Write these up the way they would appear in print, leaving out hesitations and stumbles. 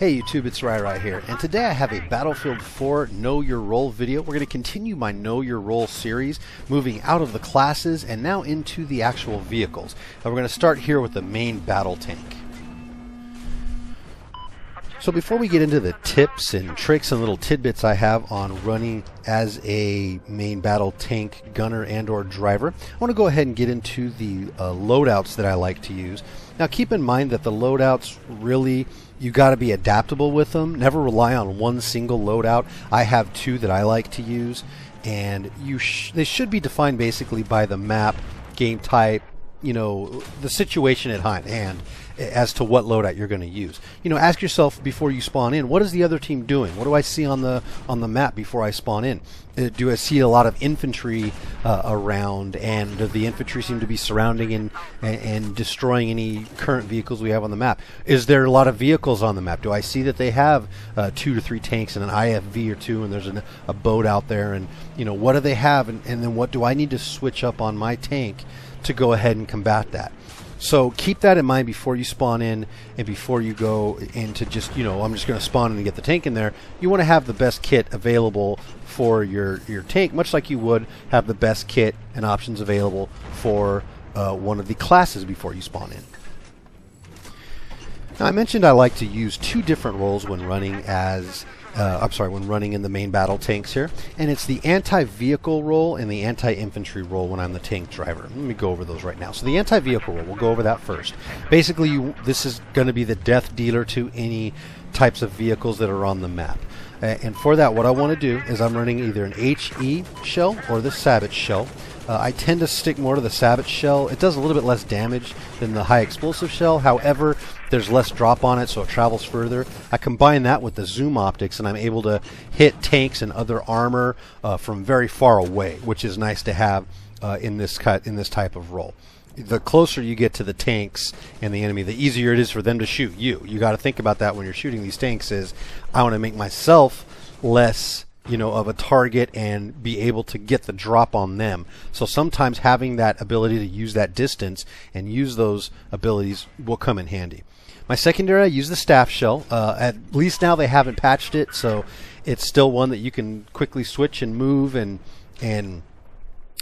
Hey YouTube, it's Rai here, and today I have a Battlefield 4 Know Your Role video. We're going to continue my Know Your Role series, moving out of the classes and now into the actual vehicles. And we're going to start here with the main battle tank. So before we get into the tips and tricks and little tidbits I have on running as a main battle tank gunner and or driver, I want to go ahead and get into the loadouts that I like to use. Now keep in mind that the loadouts really, you got to be adaptable with them. Never rely on one single loadout. I have two that I like to use, and they should be defined basically by the map, game type, you know, the situation at hand as to what loadout you're going to use. You know, ask yourself before you spawn in, what is the other team doing? What do I see on the map before I spawn in? Do I see a lot of infantry around, and do the infantry seem to be surrounding and destroying any current vehicles we have on the map? Is there a lot of vehicles on the map? Do I see that they have 2 to 3 tanks and an IFV or 2, and there's a boat out there, and you know, what do they have, and then what do I need to switch up on my tank to go ahead and combat that? So keep that in mind before you spawn in and before you go into just, you know, I'm just going to spawn in and get the tank in there. You want to have the best kit available for your tank, much like you would have the best kit and options available for one of the classes before you spawn in. Now I mentioned I like to use 2 different roles when running as when running in the main battle tanks here, and it's the anti-vehicle role and the anti-infantry role when I'm the tank driver. Let me go over those right now. So the anti-vehicle role, we'll go over that first. Basically, this is going to be the death dealer to any types of vehicles that are on the map. And for that, what I want to do is I'm running either an HE shell or the Sabot shell. I tend to stick more to the Sabot shell. It does a little bit less damage than the high explosive shell. However, there's less drop on it, so it travels further. I combine that with the zoom optics, and I'm able to hit tanks and other armor from very far away, which is nice to have in this type of role. The closer you get to the tanks and the enemy, the easier it is for them to shoot you. You got to think about that when you're shooting these tanks. Is I want to make myself less, you know, of a target and be able to get the drop on them. So sometimes having that ability to use that distance and use those abilities will come in handy. My secondary, I use the staff shell. At least now they haven't patched it, so it's still one that you can quickly switch and move and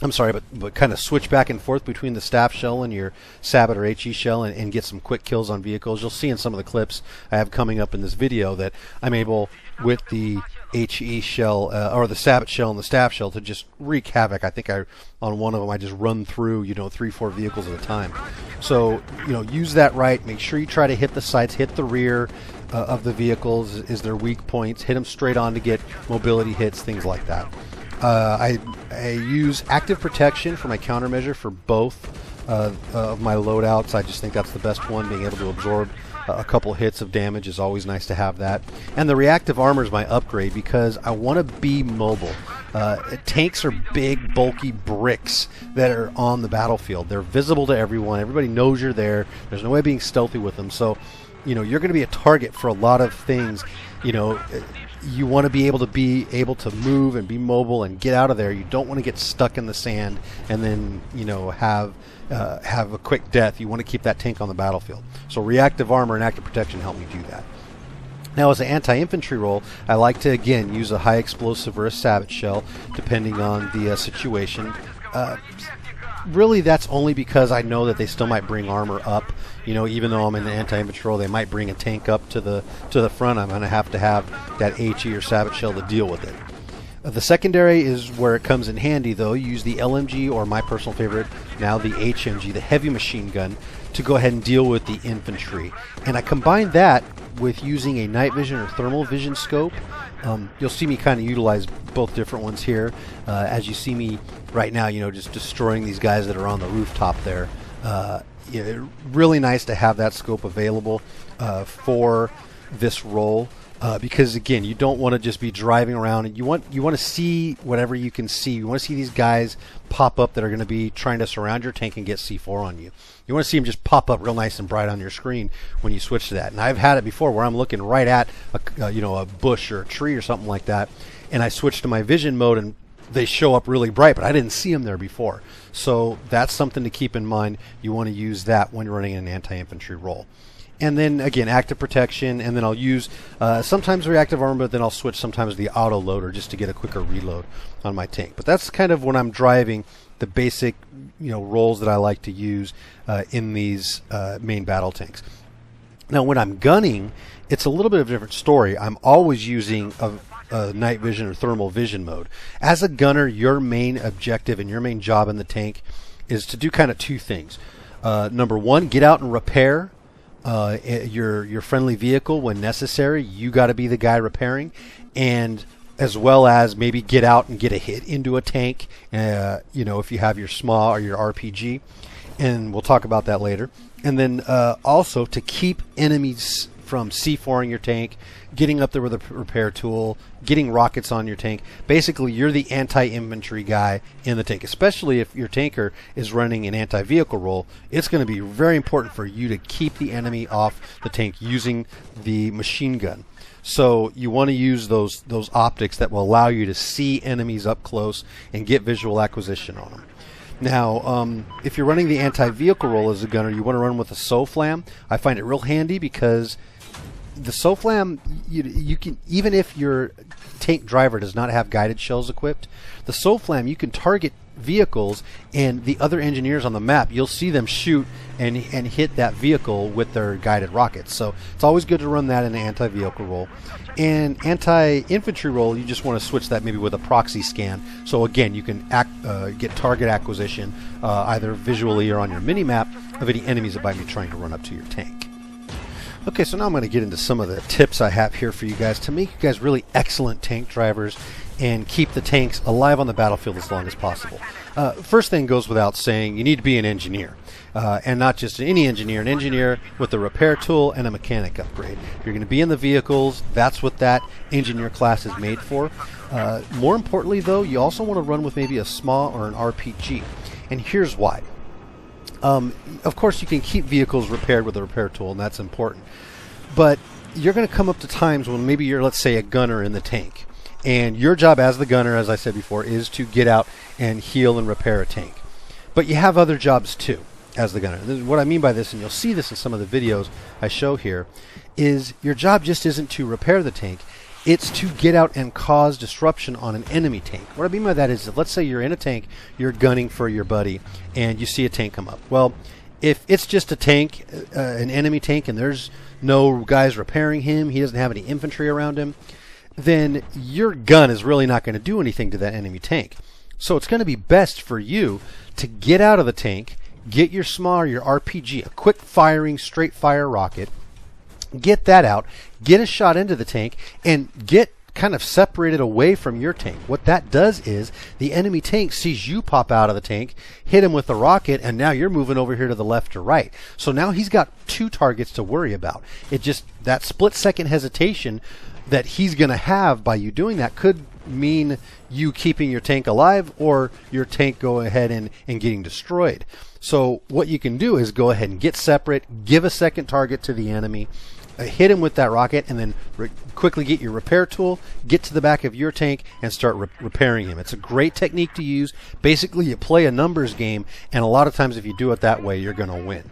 I'm sorry, but kind of switch back and forth between the staff shell and your Sabot or HE shell and get some quick kills on vehicles. You'll see in some of the clips I have coming up in this video that I'm able, with the HE shell or the Sabot shell and the staff shell, to just wreak havoc. I think on one of them I just run through, you know, 3-4 vehicles at a time. So, you know, use that right. Make sure you try to hit the sights, hit the rear of the vehicles. Is their weak points? Hit them straight on to get mobility hits, things like that. I use active protection for my countermeasure for both of my loadouts. I just think that's the best one. Being able to absorb a couple hits of damage is always nice to have that. And the reactive armor is my upgrade because I want to be mobile. Tanks are big, bulky bricks that are on the battlefield. They're visible to everyone. Everybody knows you're there. There's no way of being stealthy with them. So, you know, you're going to be a target for a lot of things. You know, you want to be able to move and be mobile and get out of there. You don't want to get stuck in the sand and then, you know, have a quick death. You want to keep that tank on the battlefield. So reactive armor and active protection help me do that. Now, as an anti-infantry role, I like to again use a high explosive or a Sabot shell, depending on the situation. Really, that's only because I know that they still might bring armor up. You know, even though I'm in the anti-infantry role, they might bring a tank up to the front. I'm going to have that HE or Sabot shell to deal with it. The secondary is where it comes in handy, though. You use the LMG, or my personal favorite now, the HMG, the heavy machine gun, to go ahead and deal with the infantry. And I combine that with using a night vision or thermal vision scope. You'll see me kind of utilize both different ones here. As you see me right now, you know, just destroying these guys that are on the rooftop there. You know, really nice to have that scope available for this role. Because again, you don't want to just be driving around, and you want to see whatever you can see. You want to see these guys pop up that are going to be trying to surround your tank and get C4 on you. You want to see them just pop up real nice and bright on your screen when you switch to that. And I've had it before where I'm looking right at a bush or a tree or something like that, and I switch to my vision mode and they show up really bright, but I didn't see them there before. So that's something to keep in mind. You want to use that when you're running an anti-infantry role. And then again, active protection, and then I'll use sometimes reactive armor, but then I'll switch sometimes the auto loader just to get a quicker reload on my tank. But that's kind of when I'm driving the basic, roles that I like to use in these main battle tanks. Now, when I'm gunning, it's a little bit of a different story. I'm always using a night vision or thermal vision mode. As a gunner, your main objective and your main job in the tank is to do kind of two things. Number one, get out and repair your friendly vehicle when necessary. You got to be the guy repairing, and as well as maybe get out and get a hit into a tank. If you have your SMA or your RPG, and we'll talk about that later. And then also to keep enemies from C4ing your tank, getting up there with a repair tool, getting rockets on your tank. Basically, you're the anti-infantry guy in the tank, especially if your tanker is running an anti-vehicle role. It's going to be very important for you to keep the enemy off the tank using the machine gun. So you want to use those optics that will allow you to see enemies up close and get visual acquisition on them. Now, if you're running the anti-vehicle role as a gunner, you want to run with a SOFLAM. I find it real handy because the SOFLAM, you can, even if your tank driver does not have guided shells equipped, the SOFLAM, you can target vehicles, and the other engineers on the map, you'll see them shoot and hit that vehicle with their guided rockets. So it's always good to run that in the anti-vehicle role. And anti-infantry role, you just want to switch that maybe with a proxy scan. So again, you can get target acquisition either visually or on your mini-map of any enemies that might be trying to run up to your tank. Okay, so now I'm going to get into some of the tips I have here for you guys to make you guys really excellent tank drivers and keep the tanks alive on the battlefield as long as possible. First thing goes without saying, you need to be an engineer. And not just any engineer, an engineer with a repair tool and a mechanic upgrade. If you're going to be in the vehicles, that's what that engineer class is made for. More importantly, though, you also want to run with maybe a SMA or an RPG. And here's why. Of course, you can keep vehicles repaired with a repair tool, and that's important. But you're going to come up to times when maybe you're, let's say, a gunner in the tank. And your job as the gunner, as I said before, is to get out and heal and repair a tank. But you have other jobs too as the gunner. What I mean by this, and you'll see this in some of the videos I show here, is your job just isn't to repair the tank. It's to get out and cause disruption on an enemy tank. What I mean by that is, that let's say you're in a tank, you're gunning for your buddy, and you see a tank come up. Well, if it's just a tank, an enemy tank, and there's no guys repairing him, he doesn't have any infantry around him, then your gun is really not going to do anything to that enemy tank. So it's going to be best for you to get out of the tank, get your SMA or your RPG, a quick firing, straight fire rocket, get that out, get a shot into the tank, and get kind of separated away from your tank. What that does is the enemy tank sees you pop out of the tank, hit him with the rocket, and now you're moving over here to the left or right. So now he's got two targets to worry about. It just, that split second hesitation that he's going to have by you doing that could mean you keeping your tank alive or your tank go ahead and getting destroyed. So what you can do is go ahead and get separate, give a second target to the enemy, hit him with that rocket, and then quickly get your repair tool, get to the back of your tank, and start repairing him. It's a great technique to use. Basically, you play a numbers game, and a lot of times if you do it that way, you're going to win.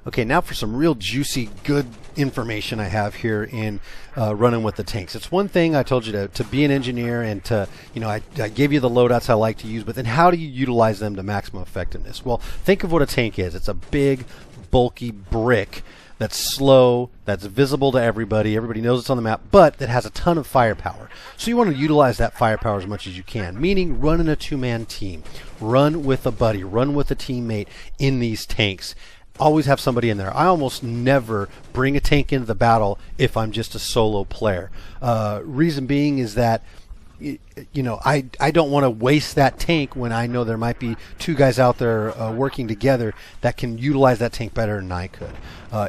Okay, now for some real juicy, good information I have here in running with the tanks. It's one thing I told you to be an engineer and to, I gave you the loadouts I like to use, but then how do you utilize them to maximum effectiveness? Well, think of what a tank is. It's a big, bulky brick that's slow, that's visible to everybody. Everybody knows it's on the map, but that has a ton of firepower. So you want to utilize that firepower as much as you can, meaning run in a two-man team. Run with a buddy, run with a teammate in these tanks. Always have somebody in there. I almost never bring a tank into the battle if I'm just a solo player. Reason being is that I don't want to waste that tank when I know there might be two guys out there working together that can utilize that tank better than I could.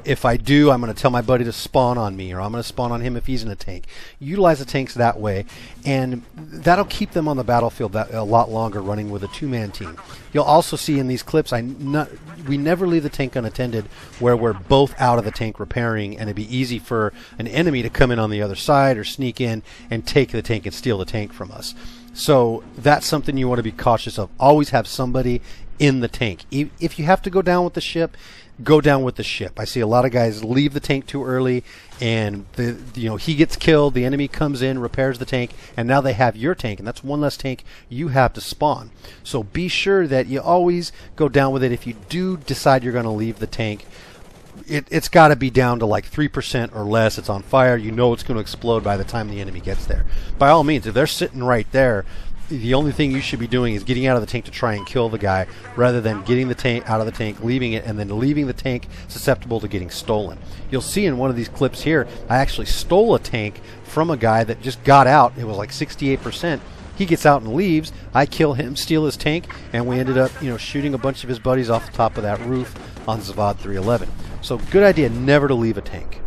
If I do, I'm going to tell my buddy to spawn on me, or I'm going to spawn on him if he's in a tank. Utilize the tanks that way, and that'll keep them on the battlefield a lot longer running with a two-man team. You'll also see in these clips, we never leave the tank unattended where we're both out of the tank repairing, and it'd be easy for an enemy to come in on the other side or sneak in and take the tank and steal the tank from us. So that's something you want to be cautious of. Always have somebody in the tank. If you have to go down with the ship, go down with the ship. I see a lot of guys leave the tank too early, and he gets killed, the enemy comes in, repairs the tank, and now they have your tank, and that's one less tank you have to spawn. So be sure that you always go down with it. If you do decide you're going to leave the tank, it's got to be down to like 3% or less. It's on fire. You know it's going to explode by the time the enemy gets there. By all means, if they're sitting right there, the only thing you should be doing is getting out of the tank to try and kill the guy, rather than getting the tank out of the tank, leaving it, and then leaving the tank susceptible to getting stolen. You'll see in one of these clips here, I actually stole a tank from a guy that just got out. It was like 68%. He gets out and leaves. I kill him, steal his tank, and we ended up, shooting a bunch of his buddies off the top of that roof on Zavad 311. So good idea never to leave a tank.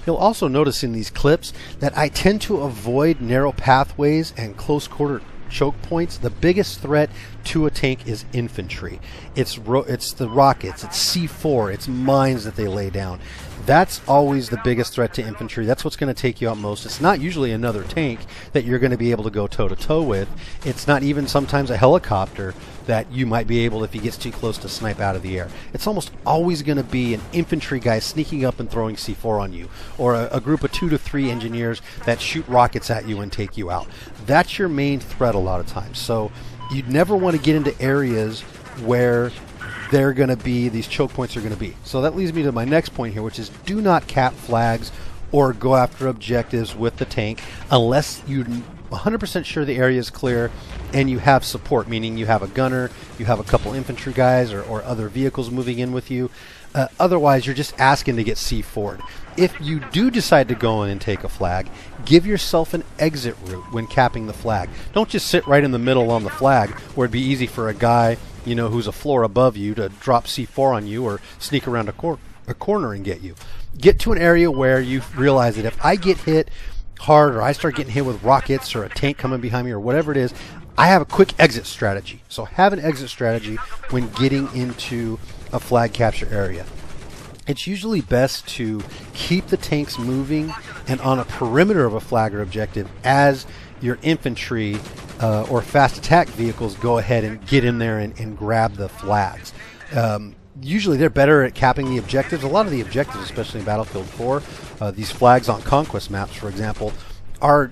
You'll also notice in these clips that I tend to avoid narrow pathways and close quarter choke points. The biggest threat to a tank is infantry. It's the rockets, it's C4, it's mines that they lay down. That's always the biggest threat to infantry. That's what's going to take you out most. It's not usually another tank that you're going to be able to go toe-to-toe with. It's not even sometimes a helicopter that you might be able, if he gets too close, to snipe out of the air. It's almost always going to be an infantry guy sneaking up and throwing C4 on you, or a group of 2 to 3 engineers that shoot rockets at you and take you out. That's your main threat a lot of times. So you'd never want to get into areas where they're going to be, these choke points are going to be. So that leads me to my next point here, which is do not cap flags or go after objectives with the tank unless you're 100% sure the area is clear and you have support, meaning you have a gunner, you have a couple infantry guys or other vehicles moving in with you. Otherwise, you're just asking to get C4'd. If you do decide to go in and take a flag, give yourself an exit route when capping the flag. Don't just sit right in the middle on the flag where it'd be easy for a guy who's a floor above you to drop C4 on you or sneak around a corner and get you. Get to an area where you realize that if I get hit hard or I start getting hit with rockets or a tank coming behind me or whatever it is, I have a quick exit strategy. So have an exit strategy when getting into a flag capture area. It's usually best to keep the tanks moving and on a perimeter of a flag or objective as your infantry or fast attack vehicles go ahead and get in there and grab the flags. Usually they're better at capping the objectives. A lot of the objectives, especially in Battlefield 4, these flags on conquest maps, for example, are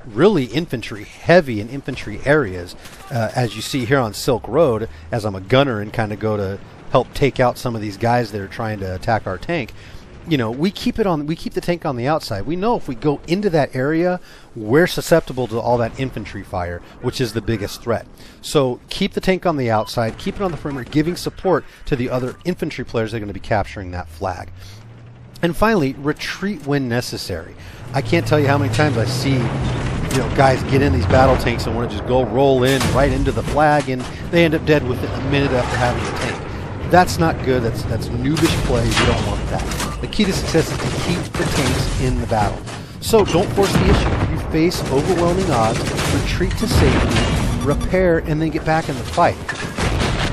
really infantry heavy in infantry areas, as you see here on Silk Road, as I'm a gunner and kind of go to help take out some of these guys that are trying to attack our tank. We keep the tank on the outside. We know if we go into that area, we're susceptible to all that infantry fire, which is the biggest threat. So keep the tank on the outside, keep it on the perimeter, giving support to the other infantry players that are going to be capturing that flag. And finally, retreat when necessary. I can't tell you how many times I see guys get in these battle tanks and want to just go roll in right into the flag, and they end up dead within a minute after having the tank. That's not good. That's noobish play. You don't want that. The key to success is to keep the tanks in the battle. So don't force the issue. If you face overwhelming odds, retreat to safety, repair, and then get back in the fight.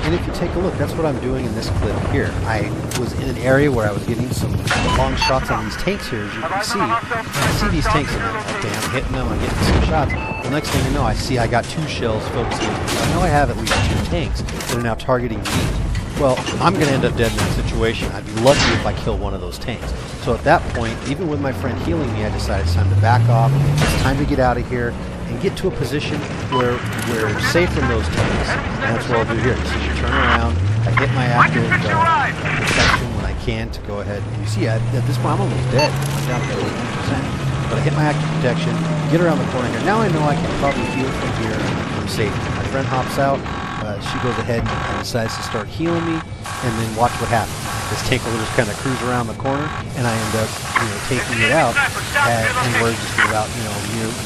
And if you take a look, that's what I'm doing in this clip here. I was in an area where I was getting some long shots on these tanks here, as you can see. I see these tanks and okay, I'm hitting them, I'm getting some shots. The next thing I know, I got 2 shells focusing. I know I have at least 2 tanks that are now targeting me. Well, I'm going to end up dead in that situation. I'd be lucky if I kill one of those tanks. So at that point, even with my friend healing me, I decided it's time to back off. It's time to get out of here and get to a position where we're safe from those tanks. And that's what I'll do here. You see me turn around, I hit my active protection when I can to go ahead. You see, at this point, I'm almost dead. I'm down to 1%. But I hit my active protection, get around the corner here. Now I know I can probably heal from here from safety. My friend hops out. She goes ahead and decides to start healing me, and then watch what happens. This tank will just kind of cruise around the corner, and I end up, taking it out, and we're just about,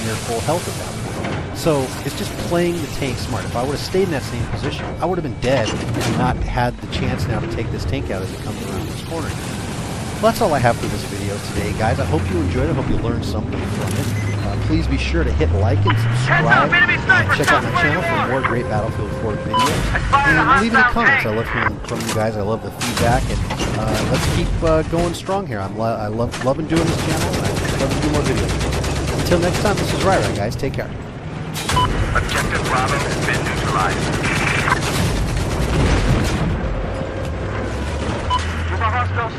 near full health at that point. So it's just playing the tank smart. If I would have stayed in that same position, I would have been dead and not had the chance now to take this tank out as it comes around this corner. Well, that's all I have for this video today, guys. I hope you enjoyed it. I hope you learned something from it. Please be sure to hit like and subscribe. Check out my channel for more great Battlefield 4 videos. And leave any comments. I love hearing from you guys. I love the feedback. And let's keep going strong here. I love loving doing this channel, and I love to do more videos. Until next time, this is Ryra, guys. Take care. Objective Bravo has been neutralized. Hostile